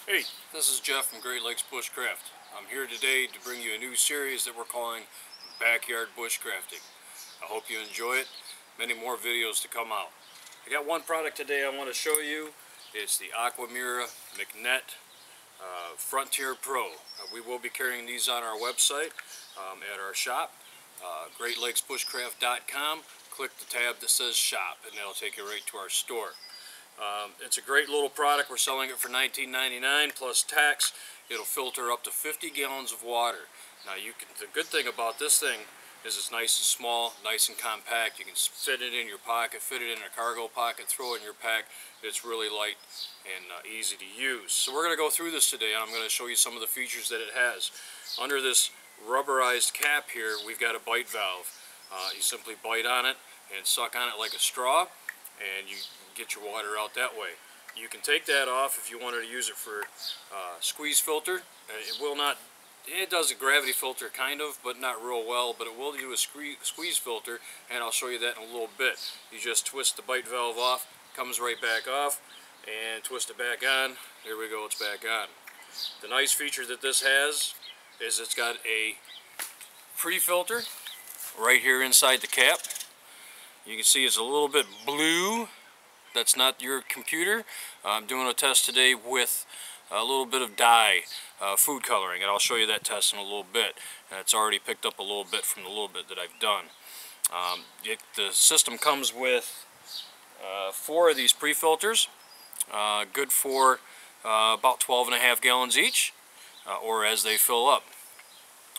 Hey, this is Jeff from Great Lakes Bushcraft. I'm here today to bring you a new series that we're calling Backyard Bushcrafting. I hope you enjoy it. Many more videos to come out. I got one product today I want to show you. It's the Aquamira McNet Frontier Pro. We will be carrying these on our website at our shop, greatlakesbushcraft.com. Click the tab that says shop and that'll take you right to our store. It's a great little product. We're selling it for $19.99 plus tax. It'll filter up to 50 gallons of water. Now the good thing about this thing is it's nice and small, nice and compact. You can fit it in your pocket, fit it in a cargo pocket, throw it in your pack. It's really light and easy to use. So we're going to go through this today, and I'm going to show you some of the features that it has. Under this rubberized cap here, we've got a bite valve. You simply bite on it and suck on it like a straw, and you get your water out that way. You can take that off if you wanted to use it for squeeze filter. It does a gravity filter kind of, but not real well, but it will do a squeeze filter, and I'll show you that in a little bit. You just twist the bite valve off, comes right back off, and twist it back on. There we go, it's back on. The nice feature that this has is it's got a pre-filter right here inside the cap. You can see it's a little bit blue. That's not your computer. I'm doing a test today with a little bit of dye, food coloring, and I'll show you that test in a little bit. And it's already picked up a little bit from the little bit that I've done. The system comes with 4 of these pre-filters, good for about 12.5 gallons each, or as they fill up.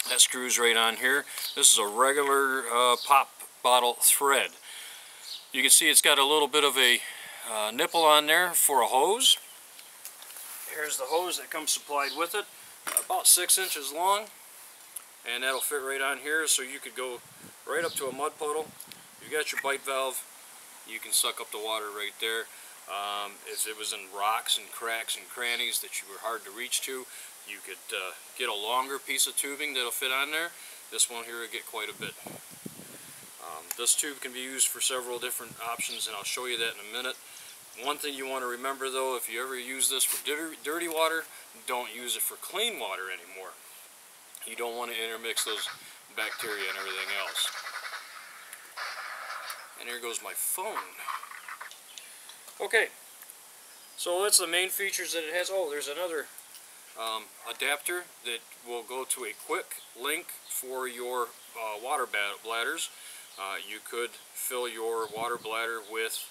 That screws right on here. This is a regular pop bottle thread. You can see it's got a little bit of a nipple on there for a hose. Here's the hose that comes supplied with it, about 6 inches long, and that'll fit right on here, so you could go right up to a mud puddle. You got your bite valve, you can suck up the water right there. If it was in rocks and cracks and crannies that you were hard to reach to, you could get a longer piece of tubing that'll fit on there. This one here will get quite a bit. This tube can be used for several different options, and I'll show you that in a minute. One thing you want to remember though, if you ever use this for dirty water, don't use it for clean water anymore. You don't want to intermix those bacteria and everything else. And there goes my phone. Okay, so that's the main features that it has. Oh, there's another adapter that will go to a quick link for your water bladders. You could fill your water bladder with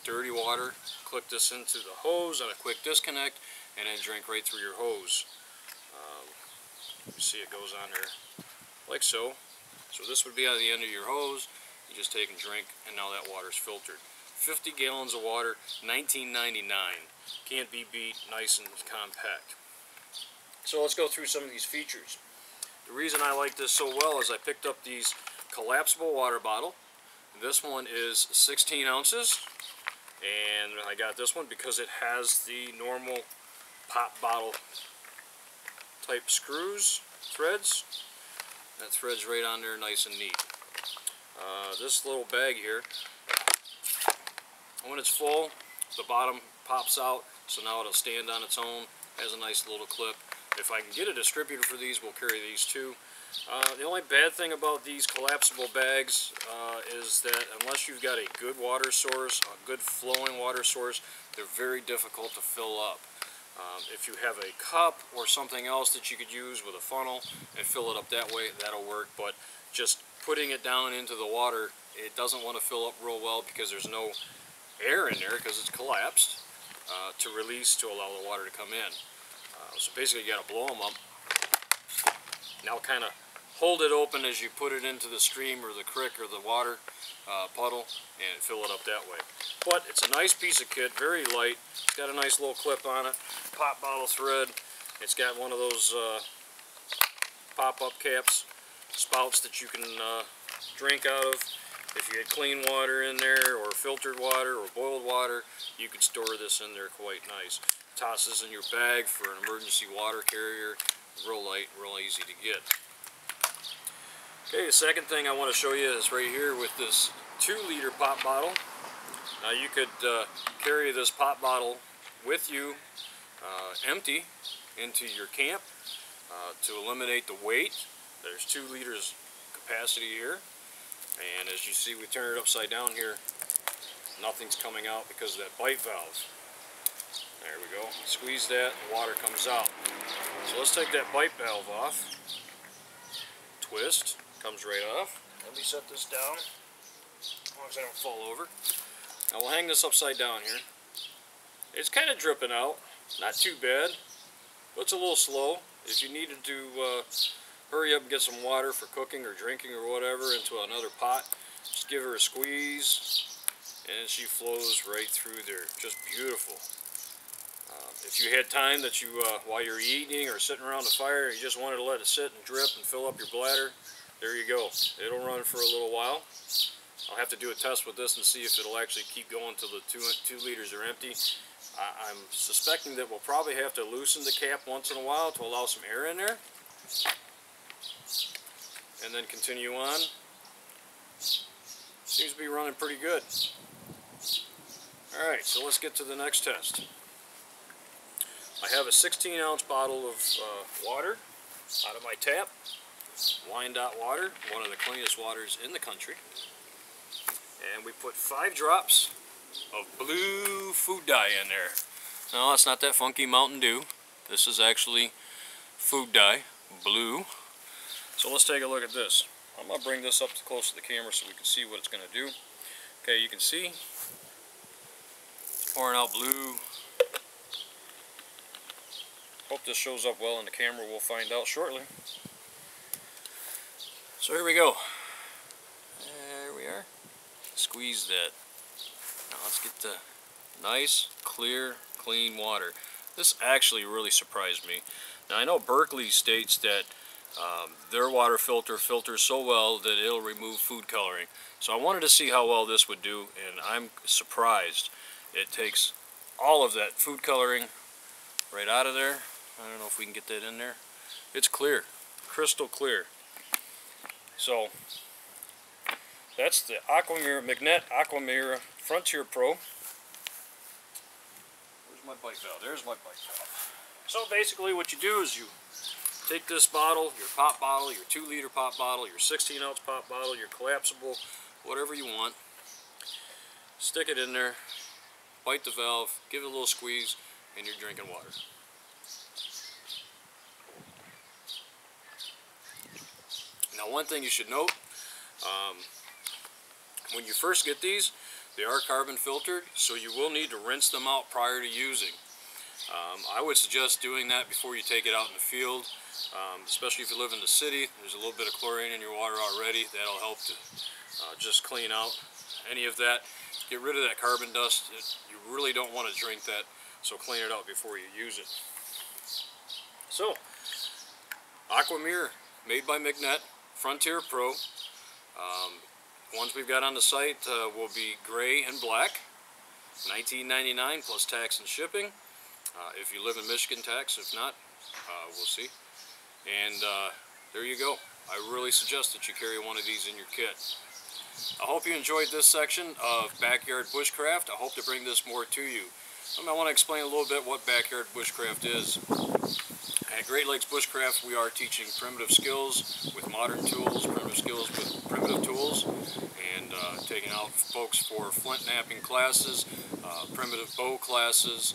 dirty water, click this into the hose on a quick disconnect, and then drink right through your hose. You see it goes on there like so. So this would be on the end of your hose. You just take and drink, and now that water's filtered. 50 gallons of water, $19.99. Can't be beat, nice and compact. So let's go through some of these features. The reason I like this so well is I picked up these collapsible water bottle. This one is 16 ounces, and I got this one because it has the normal pop bottle type screws, threads. That thread's right on there, nice and neat. This little bag here, when it's full, the bottom pops out, so now it'll stand on its own. Has a nice little clip. If I can get a distributor for these, we'll carry these too. The only bad thing about these collapsible bags is that unless you've got a good water source, a good flowing water source, they're very difficult to fill up. If you have a cup or something else that you could use with a funnel and fill it up that way, that'll work, but just putting it down into the water, it doesn't want to fill up real well because there's no air in there because it's collapsed to release to allow the water to come in. So basically you got to blow them up. Now kind of hold it open as you put it into the stream or the creek or the water puddle and fill it up that way. But it's a nice piece of kit, very light. It's got a nice little clip on it, pop bottle thread. It's got one of those pop-up caps, spouts that you can drink out of. If you had clean water in there or filtered water or boiled water, you could store this in there quite nice. Toss this in your bag for an emergency water carrier. Real light, real easy to get. Okay, the second thing I want to show you is right here with this 2-liter pop bottle. Now you could carry this pop bottle with you empty into your camp to eliminate the weight. There's 2 liters capacity here, and as you see, we turn it upside down here, nothing's coming out because of that bite valve. There we go. Squeeze that, the water comes out. So let's take that bite valve off. Twist, comes right off. Let me set this down, as long as I don't fall over. Now we'll hang this upside down here. It's kind of dripping out, not too bad, but it's a little slow. If you needed to hurry up and get some water for cooking or drinking or whatever into another pot, just give her a squeeze and she flows right through there. Just beautiful. If you had time that you, while you're eating or sitting around the fire, you just wanted to let it sit and drip and fill up your bladder, there you go. It'll run for a little while. I'll have to do a test with this and see if it'll actually keep going till the 2 liters are empty. I'm suspecting that we'll probably have to loosen the cap once in a while to allow some air in there. And then continue on. Seems to be running pretty good. Alright, so let's get to the next test. I have a 16-ounce bottle of water out of my tap. Wyandotte water, one of the cleanest waters in the country. And we put 5 drops of blue food dye in there. No, it's not that funky Mountain Dew. This is actually food dye, blue. So let's take a look at this. I'm going to bring this up close to the camera so we can see what it's going to do. Okay, you can see it's pouring out blue. Hope this shows up well in the camera. We'll find out shortly. So here we go. There we are. Squeeze that. Now let's get the nice, clear, clean water. This actually really surprised me. Now I know Berkeley states that their water filter filters so well that it'll remove food coloring. So I wanted to see how well this would do, and I'm surprised. It takes all of that food coloring right out of there. I don't know if we can get that in there. It's clear, crystal clear. So that's the Aquamira, Magnet Aquamira Frontier Pro. Where's my bite valve? There's my bite valve. So basically what you do is you take this bottle, your pop bottle, your 2-liter pop bottle, your 16-ounce pop bottle, your collapsible, whatever you want, stick it in there, bite the valve, give it a little squeeze, and you're drinking water. Now one thing you should note, when you first get these, they are carbon filtered, so you will need to rinse them out prior to using. I would suggest doing that before you take it out in the field, especially if you live in the city. There's a little bit of chlorine in your water already. That'll help to just clean out any of that. Get rid of that carbon dust. You really don't want to drink that, so clean it out before you use it. So, Aquamira, made by Magnet, Frontier Pro. Ones we've got on the site will be gray and black, $19.99 plus tax and shipping. If you live in Michigan, tax. If not, we'll see. And there you go. I really suggest that you carry one of these in your kit. I hope you enjoyed this section of Backyard Bushcraft. I hope to bring this more to you. I want to explain a little bit what Backyard Bushcraft is. At Great Lakes Bushcraft, we are teaching primitive skills with modern tools, primitive skills with primitive tools, and taking out folks for flint knapping classes, primitive bow classes,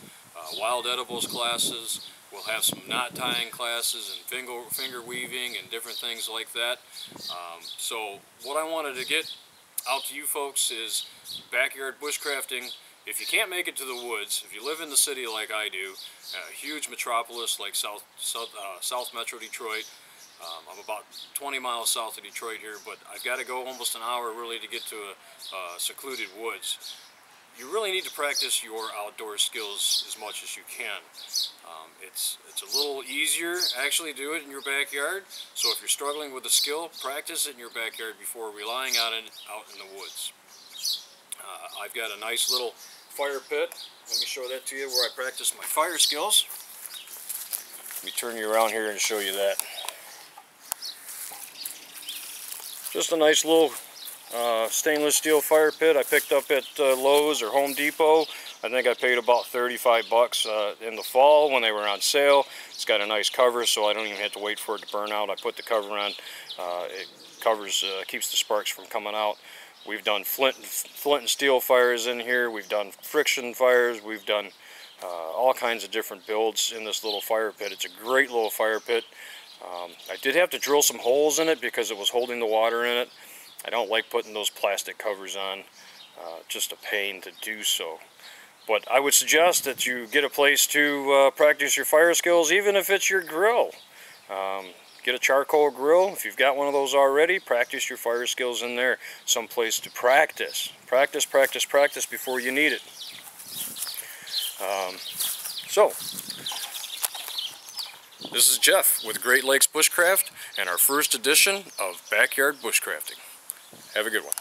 wild edibles classes. We'll have some knot tying classes and finger weaving and different things like that. So what I wanted to get out to you folks is backyard bushcrafting. If you can't make it to the woods, if you live in the city like I do, a huge metropolis like South Metro Detroit, I'm about 20 miles south of Detroit here, but I've got to go almost an hour really to get to a secluded woods. You really need to practice your outdoor skills as much as you can. It's a little easier actually do it in your backyard, so if you're struggling with a skill, practice it in your backyard before relying on it out in the woods. I've got a nice little fire pit. Let me show that to you where I practice my fire skills. Let me turn you around here and show you that. Just a nice little stainless steel fire pit I picked up at Lowe's or Home Depot. I think I paid about 35 bucks in the fall when they were on sale. It's got a nice cover, so I don't even have to wait for it to burn out. I put the cover on. It covers, keeps the sparks from coming out. We've done flint and steel fires in here. We've done friction fires. We've done all kinds of different builds in this little fire pit. It's a great little fire pit. I did have to drill some holes in it because it was holding the water in it. I don't like putting those plastic covers on. Just a pain to do so. But I would suggest that you get a place to practice your fire skills, even if it's your grill. Get a charcoal grill. If you've got one of those already, practice your fire skills in there. Some place to practice. Practice, practice, practice before you need it. So, this is Jeff with Great Lakes Bushcraft and our first edition of Backyard Bushcrafting. Have a good one.